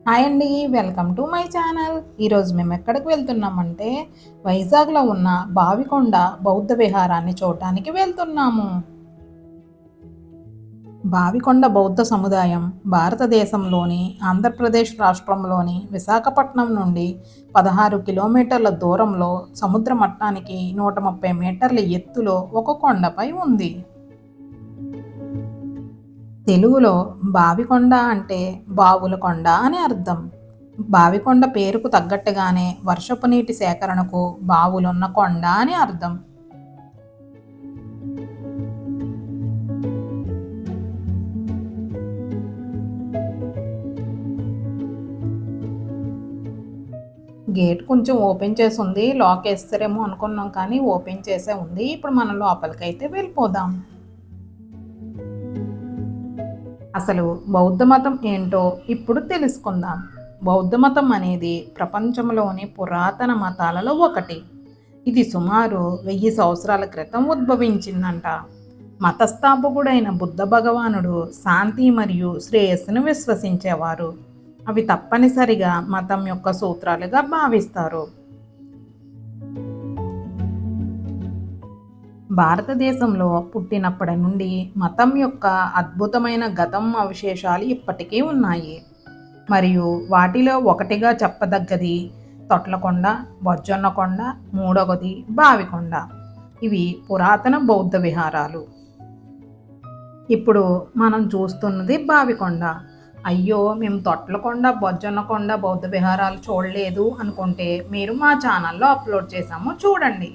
Hi అండి, welcome to my channel. ఈరోజు మేము ఎక్కడికి వెళ్తున్నామంటే వైజాగ్లో ఉన్న బావికొండ బౌద్ధ విహారాన్ని చూడటానికి వెళ్తున్నాము. బావికొండ బౌద్ధ సముదాయం భారతదేశంలోని ఆంధ్రప్రదేశ్ రాష్ట్రంలోని విశాఖపట్నం నుండి 16 కిలోమీటర్ల దూరంలో సముద్ర మట్టానికి 130 మీటర్ల ఎత్తులో ఒక కొండపై ఉంది. తెలుగులో బావికొండ అంటే బావుల కొండ అని అర్థం. బావికొండ పేరుకు తగ్గట్టుగానే వర్షపు నీటి సేకరణకు బావులున్న కొండ అని అర్థం. గేట్ కొంచెం ఓపెన్ చేసి ఉంది, లాక్ వేస్తారేమో అనుకున్నాం కానీ ఓపెన్ చేసే ఉంది. ఇప్పుడు మనం లోపలికైతే వెళ్ళిపోదాం. అసలు బౌద్ధ మతం ఏంటో ఇప్పుడు తెలుసుకుందాం. బౌద్ధ మతం అనేది ప్రపంచంలోని పురాతన మతాలలో ఒకటి. ఇది సుమారు 1000 సంవత్సరాల క్రితం ఉద్భవించిందంట. మతస్థాపకుడైన బుద్ధ భగవానుడు శాంతి మరియు శ్రేయస్సును విశ్వసించేవారు. అవి తప్పనిసరిగా మతం యొక్క సూత్రాలుగా భావిస్తారు. భారతదేశంలో పుట్టినప్పటి నుండి మతం యొక్క అద్భుతమైన గతం అవశేషాలు ఇప్పటికీ ఉన్నాయి. మరియు వాటిలో ఒకటిగా చెప్పదగ్గది తొట్లకొండ, బొజ్జన్నకొండ, మూడవది బావికొండ. ఇవి పురాతన బౌద్ధ విహారాలు. ఇప్పుడు మనం చూస్తున్నది బావికొండ. అయ్యో, మేము తొట్లకొండ, బొజ్జన్నకొండ బౌద్ధ విహారాలు చూడలేదు అనుకుంటే మీరు మా ఛానల్లో అప్లోడ్ చేశాము, చూడండి.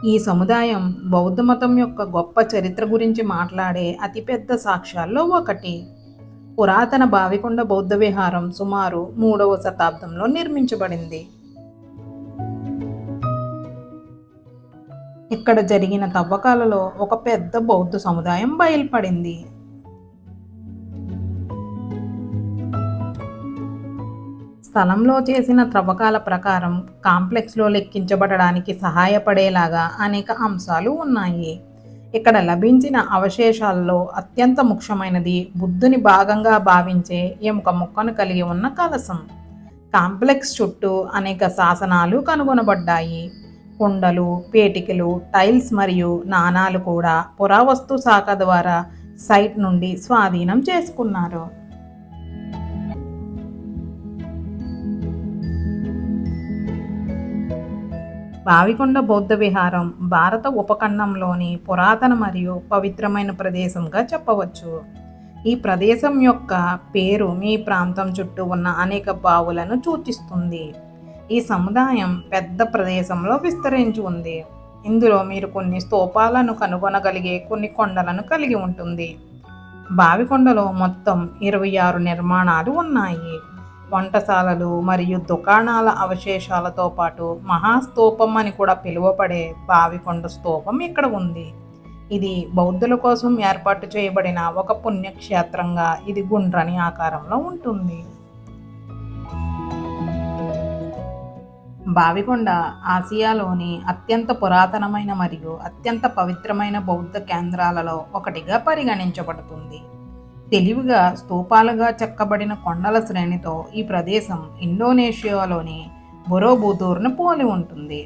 ఈ సముదాయం బౌద్ధ మతం యొక్క గొప్ప చరిత్ర గురించి మాట్లాడే అతిపెద్ద సాక్ష్యాల్లో ఒకటి. పురాతన బావికొండ బౌద్ధ విహారం సుమారు 3వ శతాబ్దంలో నిర్మించబడింది. ఇక్కడ జరిగిన తవ్వకాలలో ఒక పెద్ద బౌద్ధ సముదాయం బయల్పడింది. స్థలంలో చేసిన త్రవ్వకాల ప్రకారం కాంప్లెక్స్లో లెక్కించబడడానికి సహాయపడేలాగా అనేక అంశాలు ఉన్నాయి. ఇక్కడ లభించిన అవశేషాల్లో అత్యంత ముఖ్యమైనది బుద్ధుని భాగంగా భావించే ఎముక ముక్కను కలిగి ఉన్న కలశం. కాంప్లెక్స్ చుట్టూ అనేక శాసనాలు కనుగొనబడ్డాయి. కుండలు, పేటికలు, టైల్స్ మరియు నాణాలు కూడా పురావస్తు శాఖ ద్వారా సైట్ నుండి స్వాధీనం చేసుకున్నారు. బావికొండ బౌద్ధ విహారం భారత ఉపఖండంలోని పురాతన మరియు పవిత్రమైన ప్రదేశంగా చెప్పవచ్చు. ఈ ప్రదేశం యొక్క పేరు మీ ప్రాంతం చుట్టూ ఉన్న అనేక బావులను సూచిస్తుంది. ఈ సముదాయం పెద్ద ప్రదేశంలో విస్తరించి ఉంది. ఇందులో మీరు కొన్ని స్తూపాలను కనుగొనగలిగే కొన్ని కొండలను కలిగి ఉంటుంది. బావికొండలో మొత్తం 26 నిర్మాణాలు ఉన్నాయి. వంటశాలలు మరియు దుకాణాల అవశేషాలతో పాటు మహాస్తూపం అని కూడా పిలువబడే బావికొండ స్తూపం ఇక్కడ ఉంది. ఇది బౌద్ధుల కోసం ఏర్పాటు చేయబడిన ఒక పుణ్యక్షేత్రంగా ఇది గుండ్రని ఆకారంలో ఉంటుంది. బావికొండ ఆసియాలోని అత్యంత పురాతనమైన మరియు అత్యంత పవిత్రమైన బౌద్ధ కేంద్రాలలో ఒకటిగా పరిగణించబడుతుంది. తెలివిగా స్తూపాలుగా చెక్కబడిన కొండల శ్రేణితో ఈ ప్రదేశం ఇండోనేషియాలోని బొరోబుదూర్ను పోలి ఉంటుంది.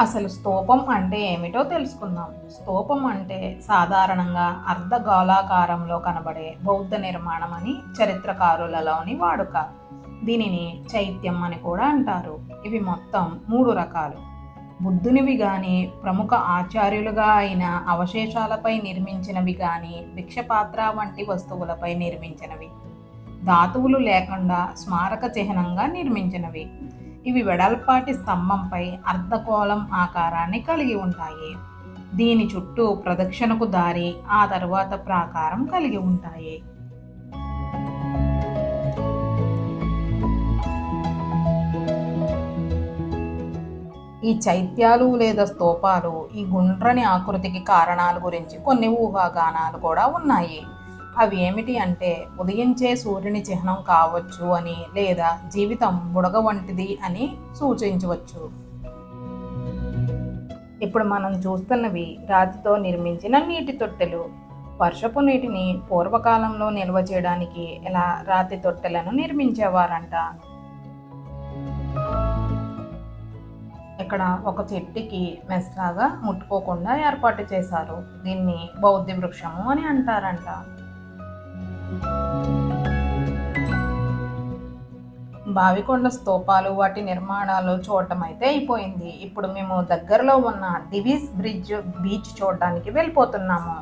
అసలు స్తూపం అంటే ఏమిటో తెలుసుకుందాం. స్తూపం అంటే సాధారణంగా అర్ధగోళాకారంలో కనబడే బౌద్ధ నిర్మాణం అని చరిత్రకారులలోని వాడుక. దీనిని చైత్యం అని కూడా అంటారు. ఇవి మొత్తం 3 రకాలు. బుద్ధునివి కానీ, ప్రముఖ ఆచార్యులుగా అయిన అవశేషాలపై నిర్మించినవి కానీ, భిక్షపాత్ర వంటి వస్తువులపై నిర్మించినవి, ధాతువులు లేకుండా స్మారక చిహ్నంగా నిర్మించినవి. ఇవి వెడల్పాటి స్తంభంపై అర్ధగోళం ఆకారాన్ని కలిగి ఉంటాయి. దీని చుట్టూ ప్రదక్షిణకు దారి, ఆ తరువాత ప్రాకారం కలిగి ఉంటాయి. ఈ చైత్యాలు లేదా స్తూపాలు ఈ గుండ్రని ఆకృతికి కారణాల గురించి కొన్ని ఊహాగానాలు కూడా ఉన్నాయి. అవి ఏమిటి అంటే ఉదయించే సూర్యుని చిహ్నం కావచ్చు అని, లేదా జీవితం బుడగ వంటిది అని సూచించవచ్చు. ఇప్పుడు మనం చూస్తున్నవి రాతితో నిర్మించిన నీటి తొట్టెలు. వర్షపు నీటిని పూర్వకాలంలో నిల్వ చేయడానికి ఇలా రాతి తొట్టెలను నిర్మించేవారంట. ఇక్కడ ఒక చెట్టుకి మెస్లాగా ముట్టుకోకుండా ఏర్పాటు చేశారు. దీన్ని బౌద్ధ వృక్షము అని అంటారంట. బావికొండ స్తూపాలు వాటి నిర్మాణాలు చూడటం అయితే అయిపోయింది. ఇప్పుడు మేము దగ్గరలో ఉన్న దివీస్ బ్రిడ్జ్ బీచ్ చూడడానికి వెళ్ళిపోతున్నాము.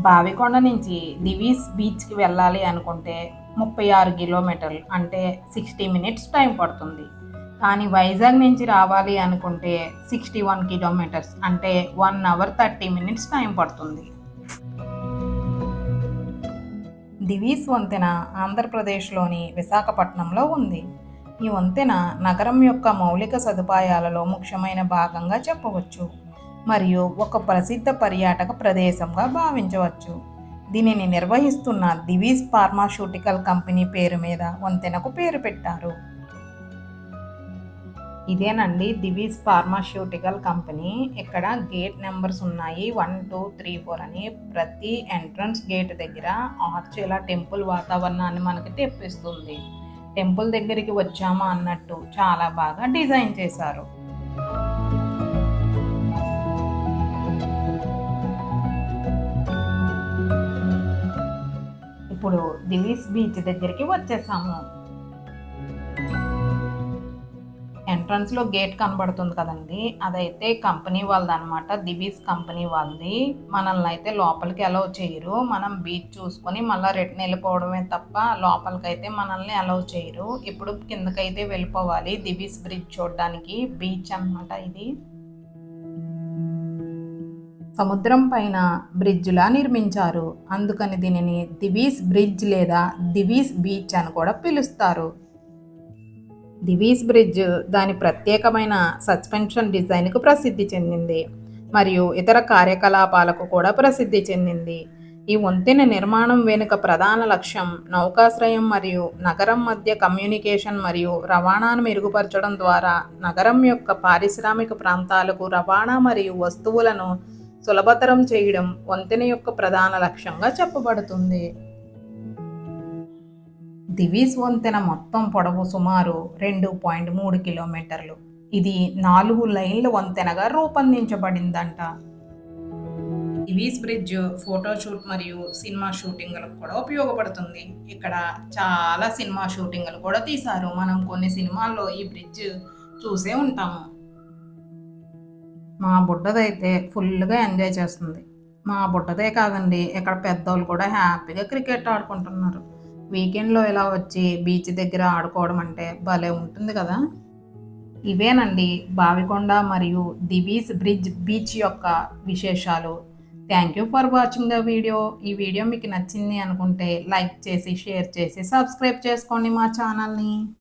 బావికొండ నుంచి దివీస్ బీచ్కి వెళ్ళాలి అనుకుంటే 36 కిలోమీటర్లు అంటే 60 మినిట్స్ టైం పడుతుంది. కానీ వైజాగ్ నుంచి రావాలి అనుకుంటే 61 కిలోమీటర్స్ అంటే 1 అవర్ 30 మినిట్స్ టైం పడుతుంది. దివీస్ వంతెన ఆంధ్రప్రదేశ్లోని విశాఖపట్నంలో ఉంది. ఈ వంతెన నగరం యొక్క మౌలిక సదుపాయాలలో ముఖ్యమైన భాగంగా చెప్పవచ్చు మరియు ఒక ప్రసిద్ధ పర్యాటక ప్రదేశంగా భావించవచ్చు. దీనిని నిర్వహిస్తున్న దివీస్ ఫార్మాస్యూటికల్ కంపెనీ పేరు మీద వంతెనకు పేరు పెట్టారు. ఇదేనండి దివీస్ ఫార్మాస్యూటికల్ కంపెనీ. ఇక్కడ గేట్ నెంబర్స్ ఉన్నాయి 1, 2, 3, 4 అని. ప్రతి ఎంట్రన్స్ గేట్ దగ్గర ఆర్చ్ ఇలా టెంపుల్ వాతావరణాన్ని మనకి తెప్పిస్తుంది. టెంపుల్ దగ్గరికి వచ్చామా అన్నట్టు చాలా బాగా డిజైన్ చేశారు. ఇప్పుడు దివీస్ బీచ్ దగ్గరికి వచ్చేసాము. ఎంట్రన్స్లో గేట్ కనబడుతుంది కదండి, అదైతే కంపెనీ వాళ్ళది అనమాట. దివీస్ కంపెనీ వాళ్ళది. మనల్ని అయితే లోపలికి అలౌ చేయరు. మనం బీచ్ చూసుకొని మళ్ళీ రిటర్న్ వెళ్ళిపోవడమే తప్ప లోపలికైతే మనల్ని అలౌ చేయరు. ఇప్పుడు కిందకైతే వెళ్ళిపోవాలి దివీస్ బ్రిడ్జ్ చూడడానికి. బీచ్ అన్నమాట ఇది. సముద్రం పైన బ్రిడ్జ్లా నిర్మించారు. అందుకని దీనిని దివీస్ బ్రిడ్జ్ లేదా దివీస్ బీచ్ అని కూడా పిలుస్తారు. దివీస్ బ్రిడ్జ్ దాని ప్రత్యేకమైన సస్పెన్షన్ డిజైన్కు ప్రసిద్ధి చెందింది మరియు ఇతర కార్యకలాపాలకు కూడా ప్రసిద్ధి చెందింది. ఈ వంతెన నిర్మాణం వెనుక ప్రధాన లక్ష్యం నౌకాశ్రయం మరియు నగరం మధ్య కమ్యూనికేషన్ మరియు రవాణాను మెరుగుపరచడం ద్వారా నగరం యొక్క పారిశ్రామిక ప్రాంతాలకు రవాణా మరియు వస్తువులను సులభతరం చేయడం వంతెన యొక్క ప్రధాన లక్ష్యంగా చెప్పబడుతుంది. దివీస్ వంతెన మొత్తం పొడవు సుమారు 2.3 కిలోమీటర్లు. ఇది 4 లైన్ల వంతెనగా రూపొందించబడిందంట. దివీస్ బ్రిడ్జ్ ఫోటోషూట్ మరియు సినిమా షూటింగ్లకు కూడా ఉపయోగపడుతుంది. ఇక్కడ చాలా సినిమా షూటింగ్లు కూడా తీశారు. మనం కొన్ని సినిమాల్లో ఈ బ్రిడ్జ్ చూసే ఉంటాము. మా బుడ్డదైతే ఫుల్గా ఎంజాయ్ చేస్తుంది. మా బుడ్డదే కాదండి, ఇక్కడ పెద్దోళ్ళు కూడా హ్యాపీగా క్రికెట్ ఆడుకుంటున్నారు. వీకెండ్లో ఇలా వచ్చి బీచ్ దగ్గర ఆడుకోవడం అంటే భలే ఉంటుంది కదా. ఇవేనండి బావికొండ మరియు దివీస్ బ్రిడ్జ్ బీచ్ యొక్క విశేషాలు. Thank you for watching the video. ఈ వీడియో మీకు నచ్చింది అనుకుంటే లైక్ చేసి, షేర్ చేసి, సబ్స్క్రైబ్ చేసుకోండి మా ఛానల్ని.